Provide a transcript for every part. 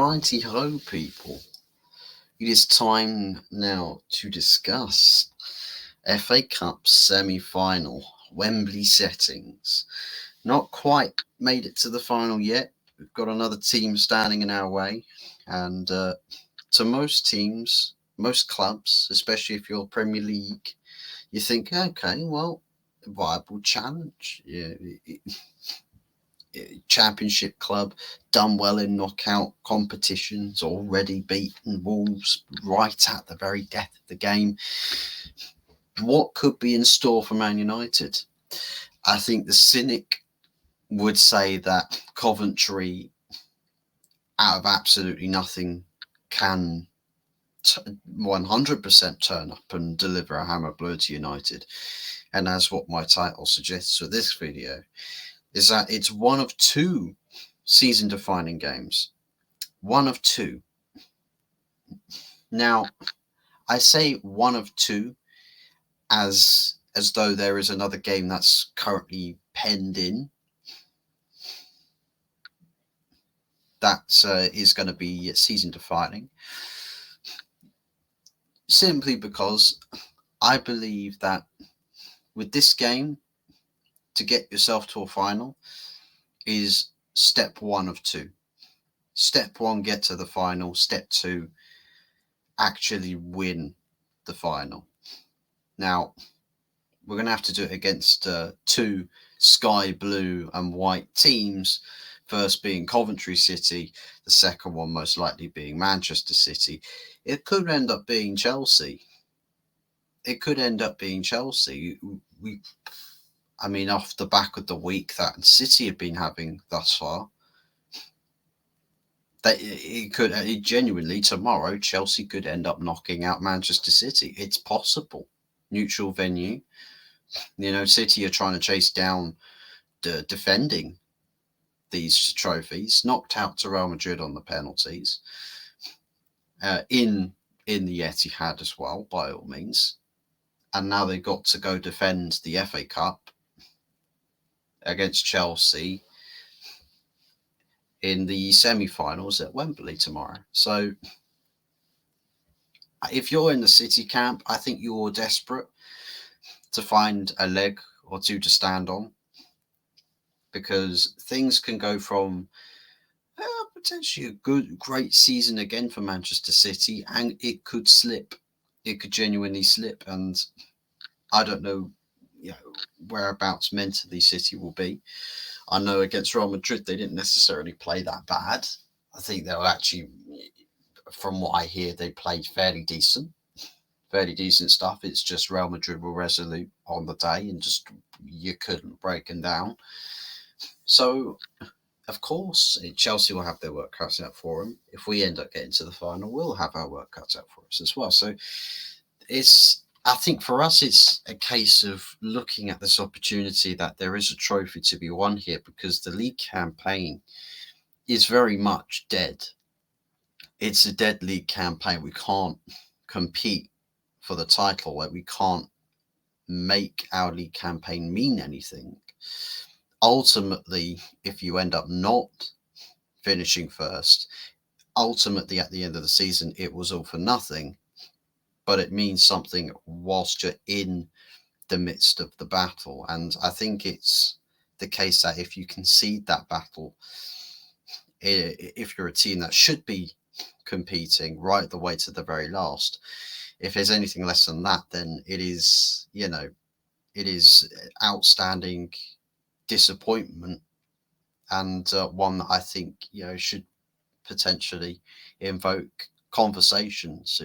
Righty ho, people. It is time now to discuss FA Cup semi-final, Wembley settings. Not quite made it to the final yet. We've got another team standing in our way, and to most teams, most clubs, especially if you're Premier League, you think, okay, well, viable challenge. Yeah, Championship club, done well in knockout competitions, already beaten Wolves right at the very death of the game. What could be in store for Man United? I think the cynic would say that Coventry, out of absolutely nothing, can 100% turn up and deliver a hammer blow to United. And as what my title suggests for this video, is that it's one of two season-defining games. One of two. Now, I say one of two as though there is another game that's currently penned in that is going to be season-defining. Simply because I believe that with this game, to get yourself to a final is step one of two. Step one, get to the final. Step two, actually win the final. Now, we're going to have to do it against two sky blue and white teams. First being Coventry City, the second one most likely being Manchester City. It could end up being Chelsea. It could end up being Chelsea. I mean, off the back of the week that City have been having thus far, that it genuinely tomorrow Chelsea could end up knocking out Manchester City. It's possible. Neutral venue. City are trying to chase down defending these trophies. Knocked out to Real Madrid on the penalties. In the Etihad as well, by all means. And now they've got to go defend the FA Cup against Chelsea in the semi-finals at Wembley tomorrow. So if you're in the City camp, I think you're desperate to find a leg or two to stand on, because things can go from potentially a great season again for Manchester City, and it could slip. It could genuinely slip, and I don't know, whereabouts mentally City will be. I know against Real Madrid they didn't necessarily play that bad. I think they were actually, from what I hear, they played fairly decent stuff. It's just Real Madrid were resolute on the day and just you couldn't break them down. So, of course, Chelsea will have their work cut out for them. If we end up getting to the final, we'll have our work cut out for us as well. So I think for us, it's a case of looking at this opportunity that there is a trophy to be won here, because the league campaign is very much dead. It's a dead league campaign. We can't compete for the title. We can't make our league campaign mean anything. Ultimately, if you end up not finishing first, ultimately at the end of the season, it was all for nothing. But it means something whilst you're in the midst of the battle. And I think it's the case that if you concede that battle, if you're a team that should be competing right the way to the very last, if there's anything less than that, then it is outstanding disappointment, and one that I think should potentially invoke conversations.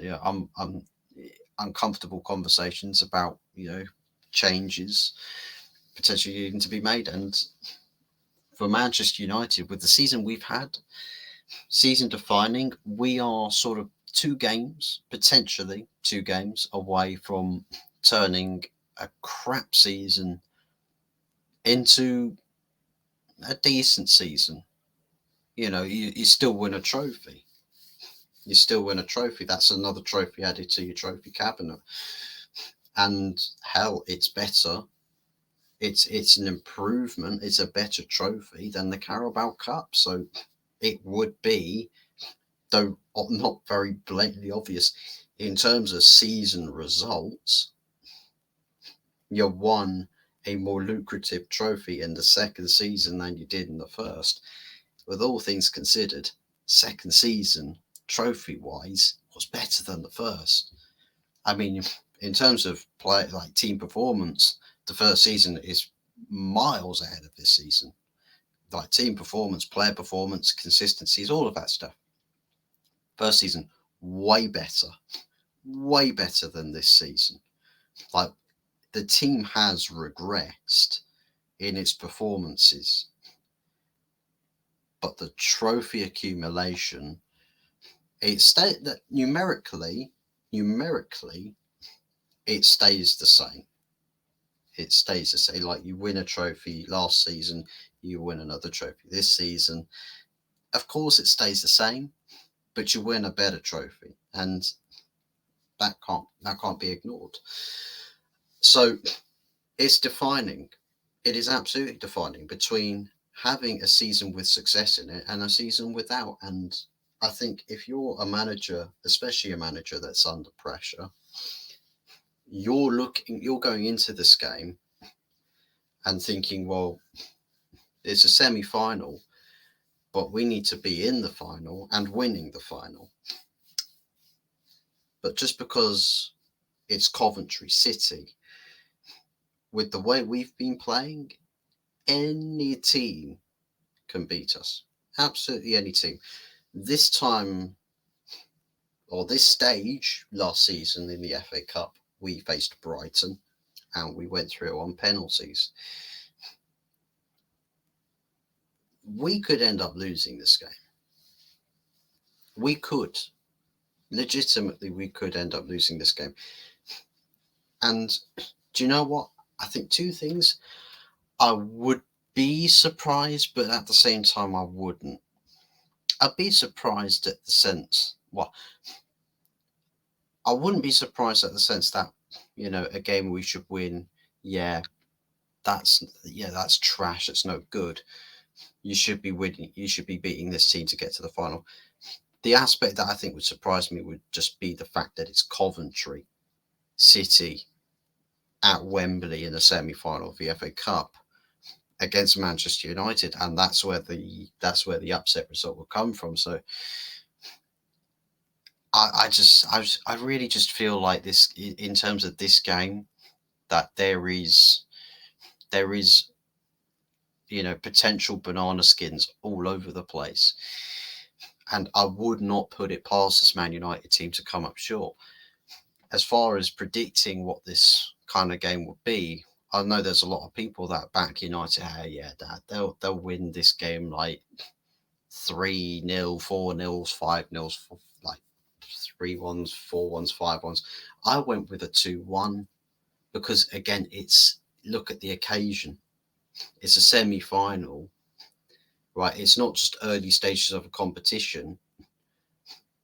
Uncomfortable conversations about changes potentially needing to be made. And for Manchester United, with the season we've had, season defining, we are sort of potentially two games away from turning a crap season into a decent season. You still win a trophy. You still win a trophy. That's another trophy added to your trophy cabinet. And hell, it's better. It's an improvement. It's a better trophy than the Carabao Cup. So it would be though not very blatantly obvious, in terms of season results, you won a more lucrative trophy in the second season than you did in the first. With all things considered, second season, trophy wise, was better than the first. I mean, in terms of play, like team performance, the first season is miles ahead of this season. Like team performance, player performance, consistencies, all of that stuff. First season, way better than this season. Like the team has regressed in its performances, but the trophy accumulation, it stay that numerically, it stays the same. It stays the same. Like you win a trophy last season, you win another trophy this season. Of course, it stays the same, but you win a better trophy, and that can't be ignored. So it's defining. It is absolutely defining between having a season with success in it and a season without. And I think if you're a manager, especially a manager that's under pressure, you're going into this game and thinking, well, it's a semi-final, but we need to be in the final and winning the final. But just because it's Coventry City, with the way we've been playing, any team can beat us. Absolutely any team. This time, or this stage last season in the FA Cup, we faced Brighton and we went through it on penalties. We could end up losing this game. We could. Legitimately, we could end up losing this game. And do you know what? I think two things. I would be surprised, but at the same time, I wouldn't. I'd be surprised at the sense, well, I wouldn't be surprised at the sense that, a game we should win, yeah, that's trash, it's no good. You should be winning, you should be beating this team to get to the final. The aspect that I think would surprise me would just be the fact that it's Coventry City at Wembley in the semi-final of the FA Cup against Manchester United, and that's where the upset result will come from. So I really just feel like this, in terms of this game, that there is potential banana skins all over the place, and I would not put it past this Man United team to come up short. As far as predicting what this kind of game would be, I know there's a lot of people that back United. Hey, yeah, they'll win this game like 3-0, 4-0, 5-0, like 3-1, 4-1, 5-1. I went with a 2-1 because again, look at the occasion. It's a semi-final, right? It's not just early stages of a competition,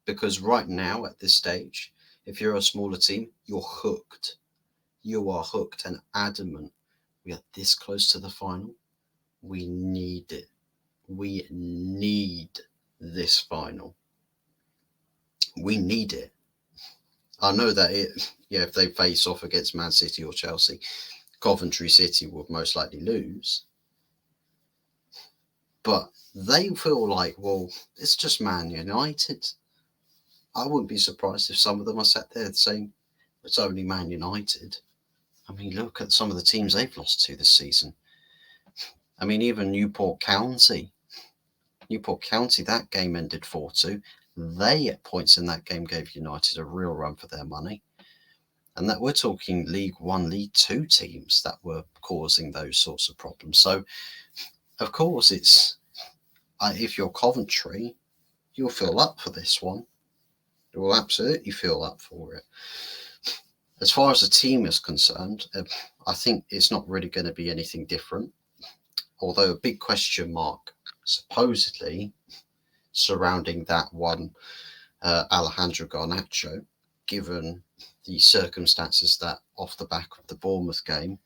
because right now at this stage, if you're a smaller team, you're hooked. You are hooked and adamant. We are this close to the final. We need it. We need this final. We need it. I know that if they face off against Man City or Chelsea, Coventry City would most likely lose. But they feel like, well, it's just Man United. I wouldn't be surprised if some of them are sat there saying, it's only Man United. I mean, look at some of the teams they've lost to this season. I mean, even Newport County, that game ended 4-2. They, at points in that game, gave United a real run for their money. And that we're talking League One, League Two teams that were causing those sorts of problems. So, of course, if you're Coventry, you'll feel up for this one. You will absolutely feel up for it. As far as the team is concerned, I think it's not really going to be anything different. Although a big question mark, supposedly, surrounding that one Alejandro Garnacho, given the circumstances that off the back of the Bournemouth game,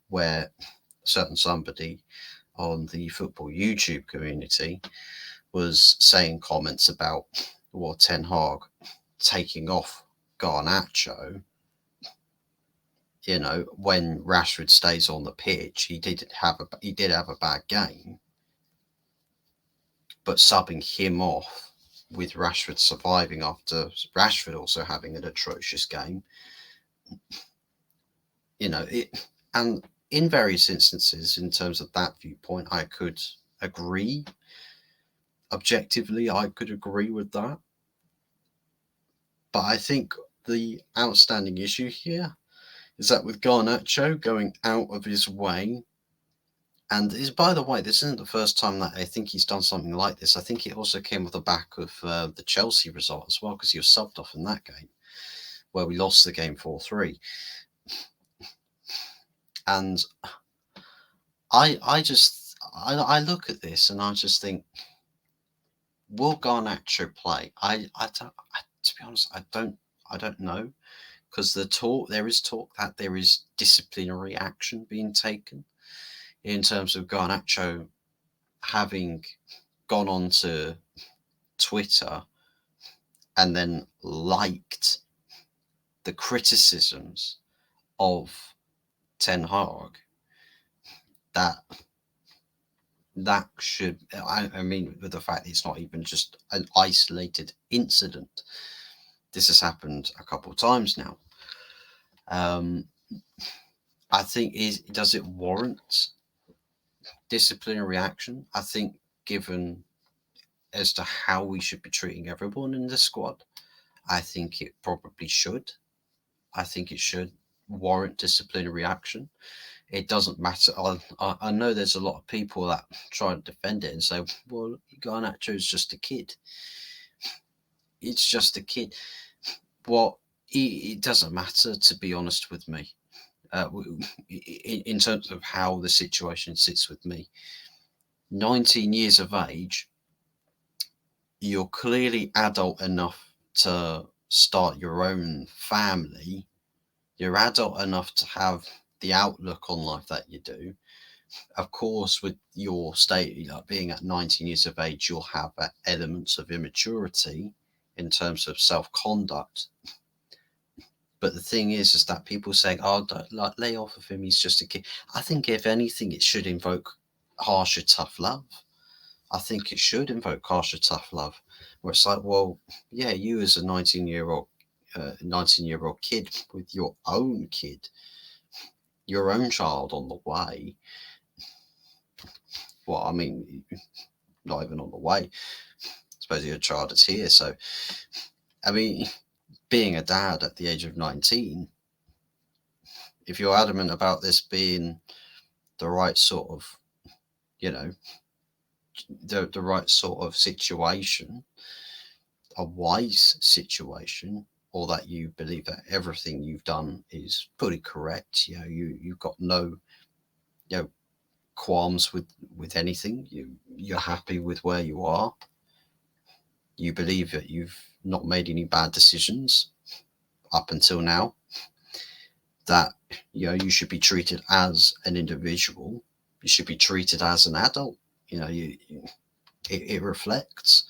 where certain somebody on the football YouTube community was saying comments about or Ten Hag taking off Garnacho, when Rashford stays on the pitch, he did have a bad game, but subbing him off with Rashford surviving after Rashford also having an atrocious game, and in various instances, in terms of that viewpoint, I could agree. Objectively, I could agree with that. But I think the outstanding issue here is that with Garnacho going out of his way, and by the way, this isn't the first time that I think he's done something like this. I think it also came off the back of the Chelsea result as well, because he was subbed off in that game, where we lost the game 4-3. And I look at this and I just think, will Garnacho play? To be honest, I don't know, because there is talk that there is disciplinary action being taken in terms of Garnacho having gone on to Twitter and then liked the criticisms of Ten Hag. That should, I mean, with the fact that it's not even just an isolated incident, this has happened a couple of times now. I think, does it warrant disciplinary action? I think, given as to how we should be treating everyone in the squad, I think it probably should. I think it should warrant disciplinary action. It doesn't matter. I know there's a lot of people that try to defend it and say, well, Garnacho is just a kid. It's just a kid. Well, it doesn't matter, to be honest with me, in terms of how the situation sits with me. 19 years of age, you're clearly adult enough to start your own family. You're adult enough to have the outlook on life that you do. Of course, with your state, being at 19 years of age, you'll have elements of immaturity in terms of self-conduct. But the thing is that people saying, "Oh, don't, lay off of him, he's just a kid." I think, if anything, it should invoke harsher, tough love. I think it should invoke harsher, tough love, where it's like, well, yeah, you as a 19-year-old kid with your own kid, your own child on the way. Well, I mean, not even on the way. I suppose your child is here. So, I mean, being a dad at the age of 19, if you're adamant about this being the right sort of, the right sort of situation, a wise situation, or that you believe that everything you've done is fully correct, you've got no, qualms with anything, you're happy with where you are, you believe that you've not made any bad decisions up until now, that you should be treated as an individual, you should be treated as an adult. It reflects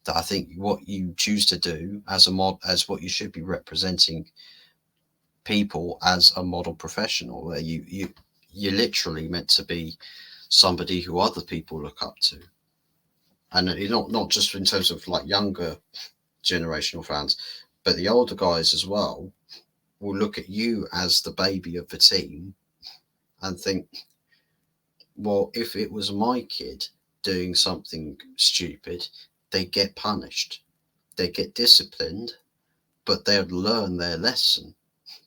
that. I think what you choose to do as as what you should be representing people as a model professional, where you're literally meant to be somebody who other people look up to, and not just in terms of like younger generational fans, but the older guys as well will look at you as the baby of the team and think, well, if it was my kid doing something stupid, they get punished, they get disciplined, but they'll learn their lesson.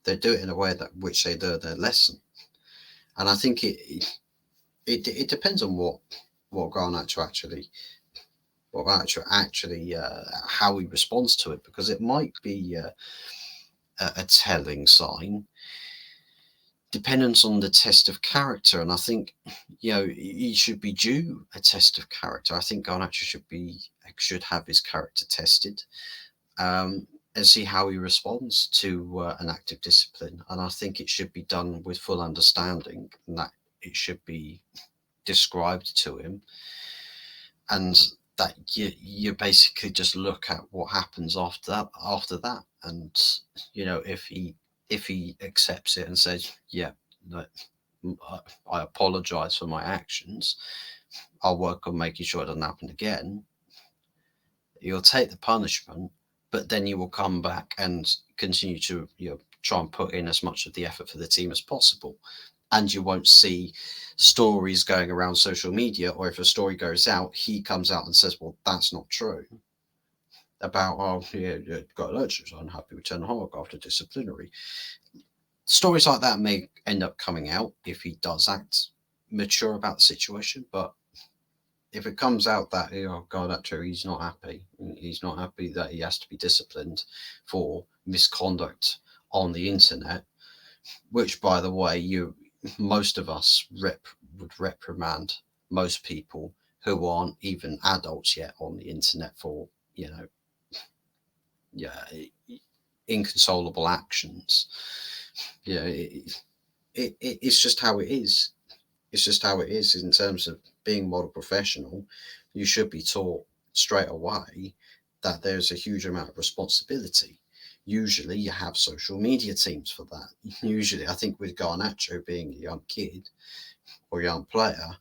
They do it in a way that which they learn their lesson. And I think it depends on what Garnacho actually how he responds to it, because it might be a telling sign, dependence on the test of character. And I think, he should be due a test of character. I think Garnacho should have his character tested, and see how he responds to an act of discipline. And I think it should be done with full understanding, and that it should be described to him. And that you basically just look at what happens after that, and if he accepts it and says, yeah, no, I apologize for my actions, I'll work on making sure it doesn't happen again. You'll take the punishment, but then you will come back and continue to try and put in as much of the effort for the team as possible. And you won't see stories going around social media, or if a story goes out, he comes out and says, well, that's not true. About, oh, yeah, got elections, unhappy with Ten Hag after disciplinary. Stories like that may end up coming out if he does act mature about the situation, but if it comes out that, oh God, actually he's not happy that he has to be disciplined for misconduct on the internet, which, by the way, most of us would reprimand most people who aren't even adults yet on the internet for, yeah, inconsolable actions. It's just how it is. It's just how it is in terms of being model professional. You should be taught straight away that there's a huge amount of responsibility. Usually you have social media teams for that. Usually, I think with Garnacho being a young kid or young player,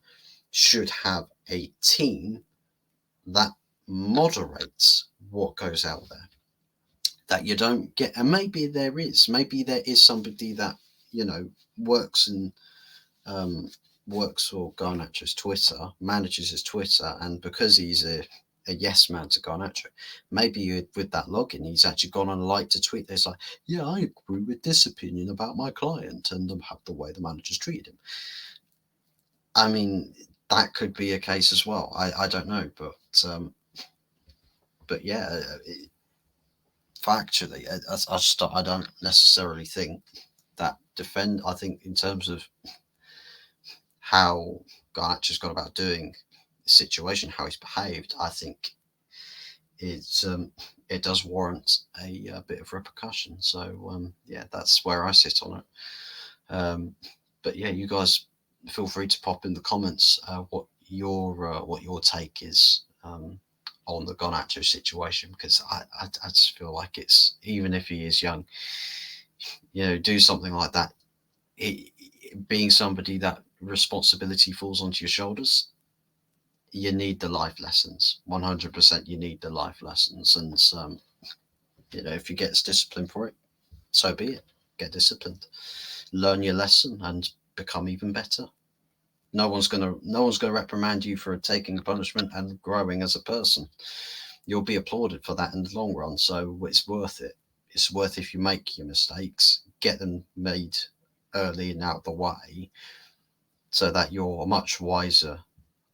should have a team that moderates what goes out there. That you don't get, and maybe there is somebody that, works and works for Garnacho's Twitter, manages his Twitter, and because he's a yes man to Garnacho, maybe with that login, he's actually gone on liked a tweet that's like, yeah, I agree with this opinion about my client and the way the manager's treated him. I mean, that could be a case as well. I don't know, but yeah, factually, I don't necessarily think that I think in terms of how Garnacho's gone about doing the situation, how he's behaved, I think it does warrant a bit of repercussion. So yeah, that's where I sit on it. But yeah, you guys feel free to pop in the comments what your take is on the Garnacho situation, because I just feel like it's, even if he is young, do something like that. Being somebody that responsibility falls onto your shoulders, you need the life lessons. 100%, you need the life lessons, and if you get disciplined for it, so be it. Get disciplined, learn your lesson, and become even better. No one's gonna reprimand you for taking punishment and growing as a person. You'll be applauded for that in the long run, so it's worth it. It's worth, if you make your mistakes, get them made early and out of the way, so that you're a much wiser,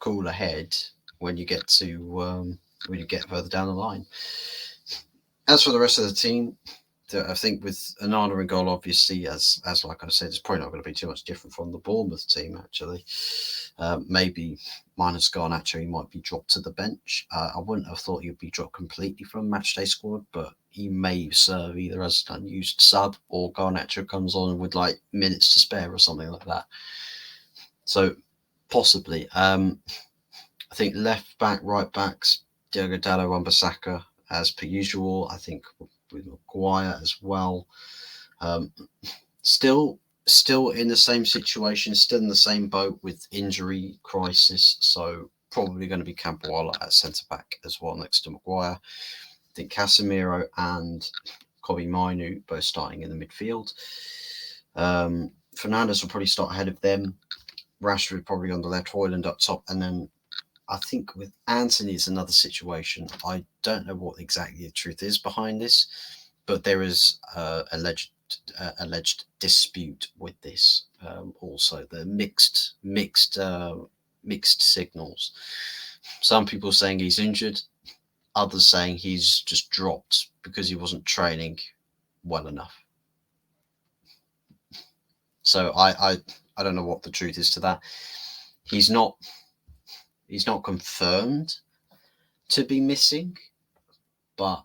cooler head when you get further down the line. As for the rest of the team, I think with Onana in goal, obviously, as like I said, it's probably not going to be too much different from the Bournemouth team, actually. Maybe minus Garnacho, he might be dropped to the bench. I wouldn't have thought he'd be dropped completely from matchday squad, but he may serve either as an unused sub, or Garnacho comes on with like minutes to spare or something like that. So possibly. I think left back, right backs, Diogo Dalot, Wan-Bissaka, as per usual. I think with Maguire as well. Still in the same situation, still in the same boat with injury crisis. So probably going to be Campoala at centre back as well next to Maguire. I think Casemiro and Kobe Mainu both starting in the midfield. Fernandes will probably start ahead of them. Rashford probably on the left, Højlund up top, and then I think with Antony it's another situation. I don't know what exactly the truth is behind this, but there is alleged dispute with this. Also, the mixed signals. Some people saying he's injured, others saying he's just dropped because he wasn't training well enough. So I don't know what the truth is to that. He's not confirmed to be missing, but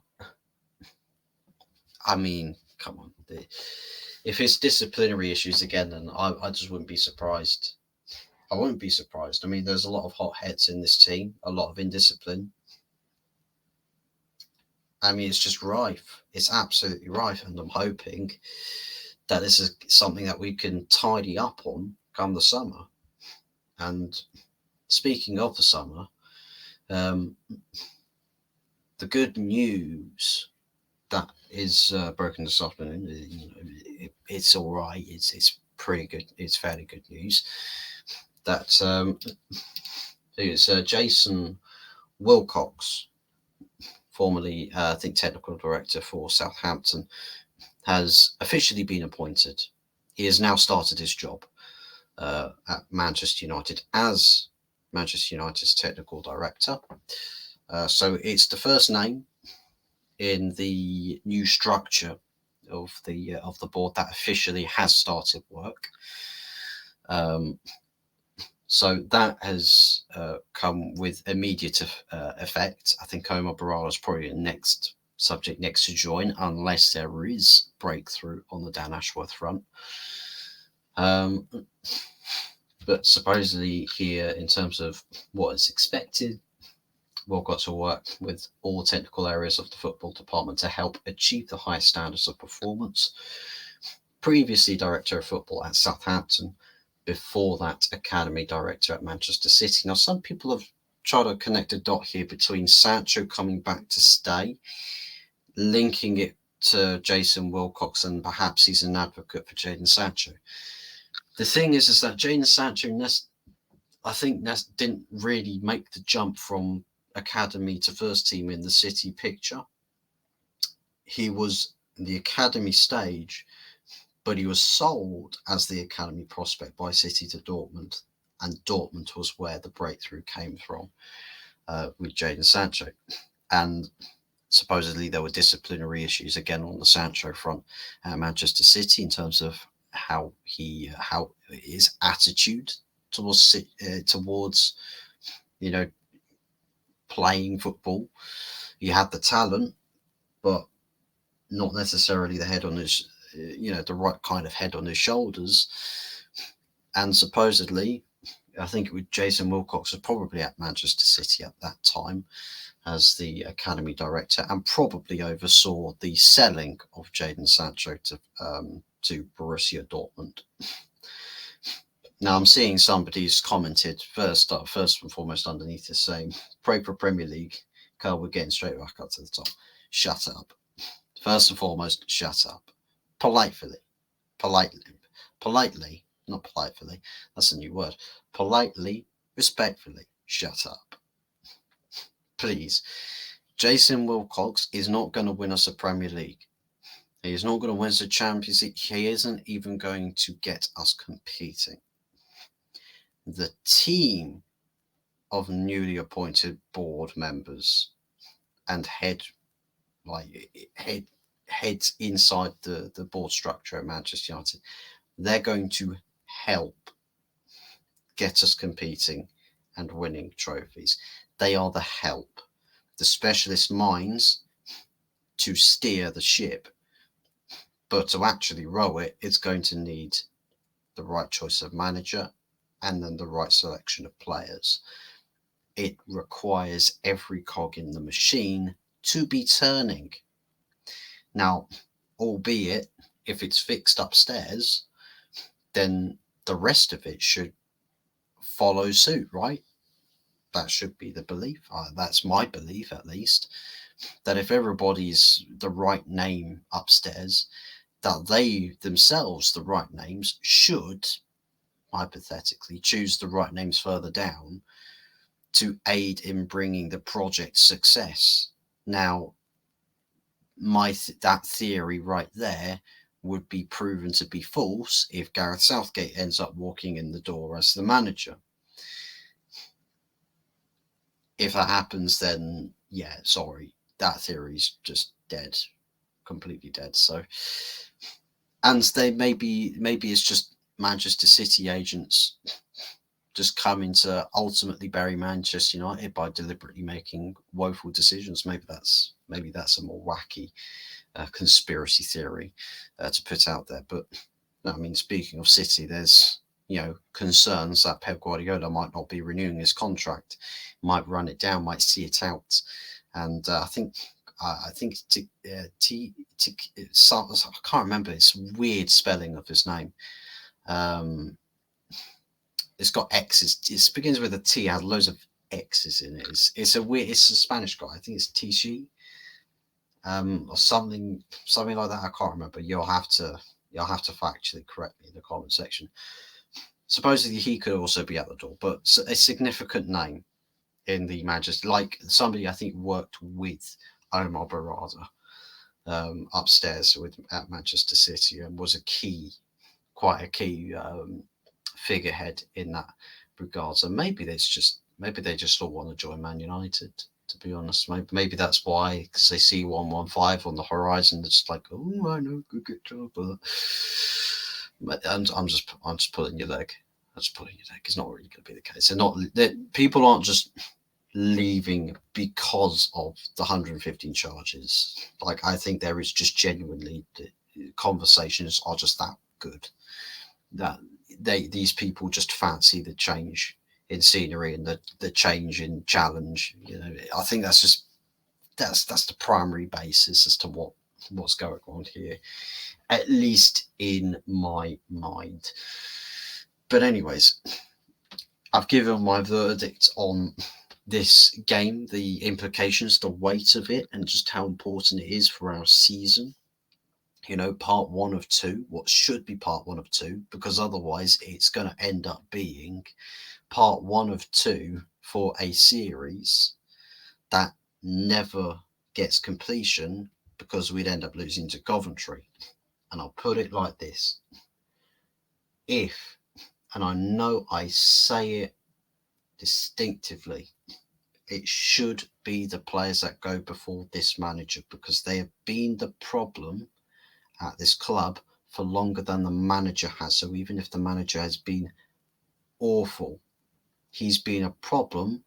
I mean, come on. If it's disciplinary issues again, then I just wouldn't be surprised. I wouldn't be surprised. I mean, there's a lot of hot heads in this team, a lot of indiscipline. I mean, it's just rife. It's absolutely rife, and I'm hoping that this is something that we can tidy up on come the summer. And speaking of the summer, um, the good news that is broken this afternoon, it's all right. It's pretty good. It's fairly good news that it's Jason Wilcox, formerly I think technical director for Southampton, has officially been appointed. He has now started his job at Manchester United as Manchester United's technical director. So it's the first name in the new structure of the board that officially has started work. So that has come with immediate effect. I think Omar Barala is probably the next subject next to join, unless there is breakthrough on the Dan Ashworth front. But supposedly here, in terms of what is expected, we've got to work with all technical areas of the football department to help achieve the highest standards of performance. Previously director of football at Southampton, before that academy director at Manchester City. Now, some people have tried to connect a dot here between Sancho coming back to stay, linking it to Jason Wilcox, and perhaps he's an advocate for Jadon Sancho. The thing is that Jadon Sancho, I think, didn't really make the jump from academy to first team in the City picture. He was in the academy stage, but he was sold as the academy prospect by City to Dortmund, and Dortmund was where the breakthrough came from with Jadon Sancho. And supposedly there were disciplinary issues again on the Sancho front at Manchester City in terms of how his attitude towards playing football. He had the talent, but not necessarily the head on his the right kind of head on his shoulders. And supposedly, I think with Jason Wilcox was probably at Manchester City at that time as the academy director, and probably oversaw the selling of Jadon Sancho to Borussia Dortmund. Now I'm seeing somebody's commented first and foremost underneath this saying, "Pray for Premier League." Carl, we're getting straight back up to the top. Shut up. First and foremost, shut up. Politely, not politely. That's a new word. Politely, respectfully, shut up. Please. Jason Wilcox is not going to win us a Premier League. He is not going to win us a Champions League. He isn't even going to get us competing. The team of newly appointed board members and heads inside the board structure at Manchester United, they're going to help get us competing and winning trophies. They are the help, the specialist minds to steer the ship. But to actually row it, it's going to need the right choice of manager and then the right selection of players. It requires every cog in the machine to be turning. Now, albeit if it's fixed upstairs, then the rest of it should follow suit, right? That should be the belief. That's my belief, at least, that if everybody's the right name upstairs, that they themselves, the right names, should hypothetically choose the right names further down to aid in bringing the project success. Now, that theory right there would be proven to be false if Gareth Southgate ends up walking in the door as the manager. If that happens, then yeah, sorry, that theory's just dead, completely dead. So, and they maybe it's just Manchester City agents just coming to ultimately bury Manchester United by deliberately making woeful decisions. Maybe that's a more wacky conspiracy theory to put out there. But I mean, speaking of City, there's concerns that Pep Guardiola might not be renewing his contract, might run it down, might see it out. And I think I think I can't remember. It's weird spelling of his name. Um, it's got X's. It begins with a T. Has loads of X's in it. It's a weird. It's a Spanish guy. I think it's Tishi, or something like that. I can't remember. You'll have to factually correct me in the comment section. Supposedly he could also be at the door, but a significant name in the Manchester, like somebody I think worked with Omar Barada upstairs at Manchester City, and was quite a key figurehead in that regard. So maybe they just all want to join Man United. To be honest, maybe that's why, because they see 115 on the horizon. It's just like, oh, I know, good job. But I'm just pulling your leg. I'm just pulling your leg. It's not really going to be the case. People aren't just leaving because of the 115 charges. Like, I think there is just genuinely, conversations are just that good that these people just fancy the change in scenery and the change in challenge. I think that's the primary basis as to what's going on here, at least in my mind. But anyways, I've given my verdict on this game, the implications, the weight of it, and just how important it is for our season. Part one of two, what should be part one of two, because otherwise it's going to end up being part one of two for a series that never gets completion, because we'd end up losing to Coventry. And I'll put it like this. And I know I say it distinctively, it should be the players that go before this manager, because they have been the problem at this club for longer than the manager has. So even if the manager has been awful, he's been a problem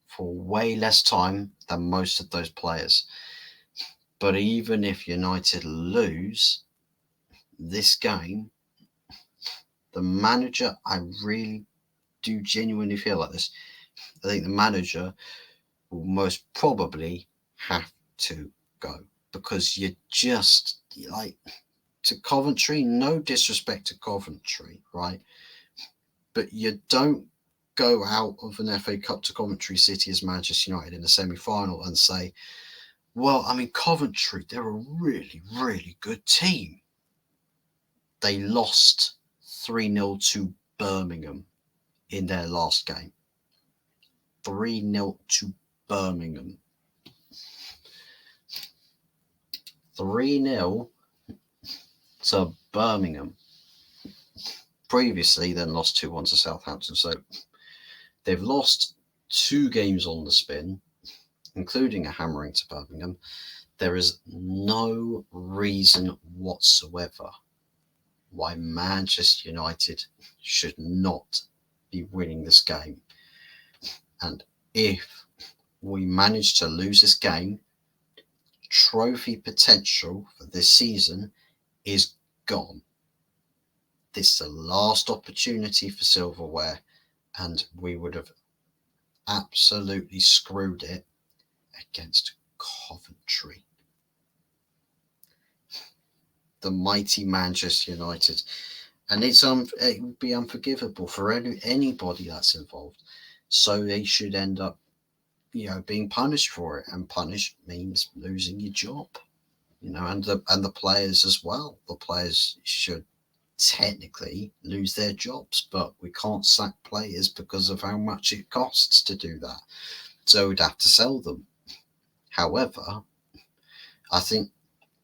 for way less time than most of those players. But even if United lose this game, the manager, I really do genuinely feel like this, I think the manager will most probably have to go, because you just, like, to Coventry, no disrespect to Coventry, right? But you don't go out of an FA Cup to Coventry City as Manchester United in a semi-final and say, well, I mean, Coventry, they're a really, really good team. They lost 3-0 to Birmingham in their last game. 3-0 to Birmingham. 3-0 to Birmingham. Previously, then lost 2-1 to Southampton. So they've lost 2 games on the spin, including a hammering to Birmingham. There is no reason whatsoever why Manchester United should not be winning this game. And if we manage to lose this game, trophy potential for this season is gone. This is the last opportunity for silverware, and we would have absolutely screwed it against Coventry. The mighty Manchester United. And it would be unforgivable for anybody that's involved. So they should end up, being punished for it. And punished means losing your job. And the players as well. The players should technically lose their jobs, but we can't sack players because of how much it costs to do that. So we'd have to sell them. However, I think,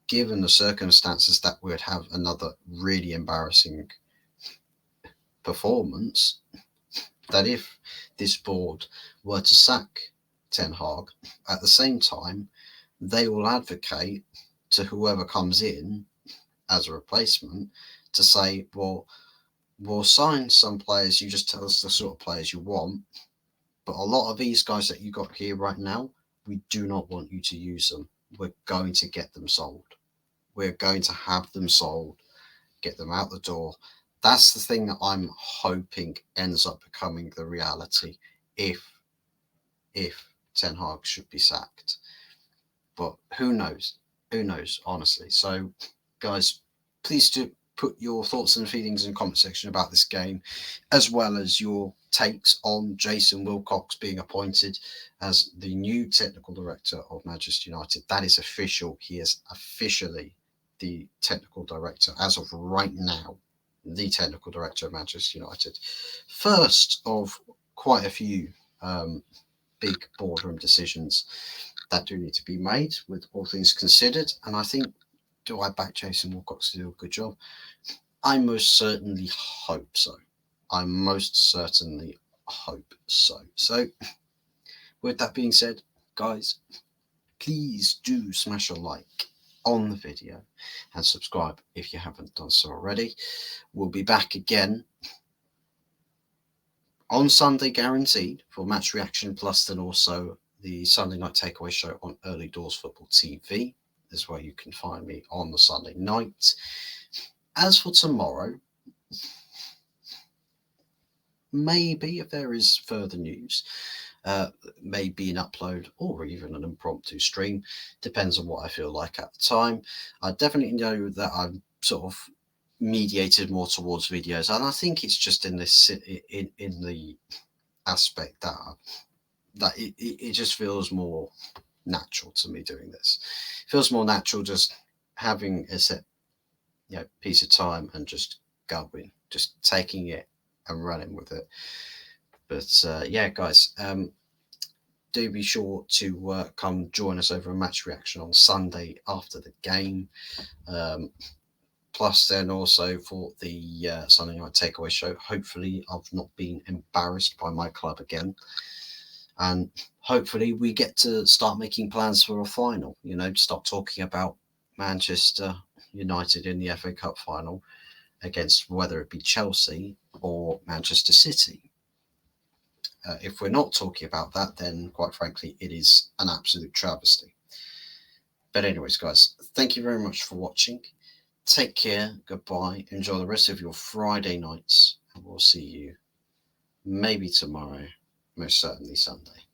given the circumstances, that we would have another really embarrassing performance, that if this board were to sack Ten Hag, at the same time, they will advocate to whoever comes in as a replacement to say, well, we'll sign some players, you just tell us the sort of players you want, but a lot of these guys that you got here right now, we do not want you to use them. We're going to get them sold. We're going to have them sold, get them out the door. That's the thing that I'm hoping ends up becoming the reality if Ten Hag should be sacked. But who knows? Who knows, honestly. So, guys, please do put your thoughts and feelings in the comment section about this game, as well as your takes on Jason Wilcox being appointed as the new technical director of Manchester United. That is official. He is officially the technical director as of right now, the technical director of Manchester United. First of quite a few big boardroom decisions that do need to be made, with all things considered. And I think, do I back Jason Wilcox to do a good job? I most certainly hope so. I most certainly hope so. So, with that being said, guys, please do smash a like on the video and subscribe if you haven't done so already. We'll be back again on Sunday, guaranteed, for Match Reaction Plus, then also the Sunday Night Takeaway show on Early Doors Football TV. Is where you can find me on the Sunday night. As for tomorrow, maybe if there is further news, maybe an upload or even an impromptu stream. Depends on what I feel like at the time. I definitely know that I'm sort of mediated more towards videos, and I think it's just in this in the aspect that it just feels more natural to me doing this. It feels more natural just having a set piece of time and just going, just taking it and running with it. But yeah, guys, do be sure to come join us over a Match Reaction on Sunday after the game. Plus, then also for the Sunday Night Takeaway show. Hopefully, I've not been embarrassed by my club again. And hopefully, we get to start making plans for a final. Start talking about Manchester United in the FA Cup final against whether it be Chelsea or Manchester City. If we're not talking about that, then quite frankly, it is an absolute travesty. But anyways, guys, thank you very much for watching. Take care. Goodbye. Enjoy the rest of your Friday nights. And we'll see you maybe tomorrow, most certainly Sunday.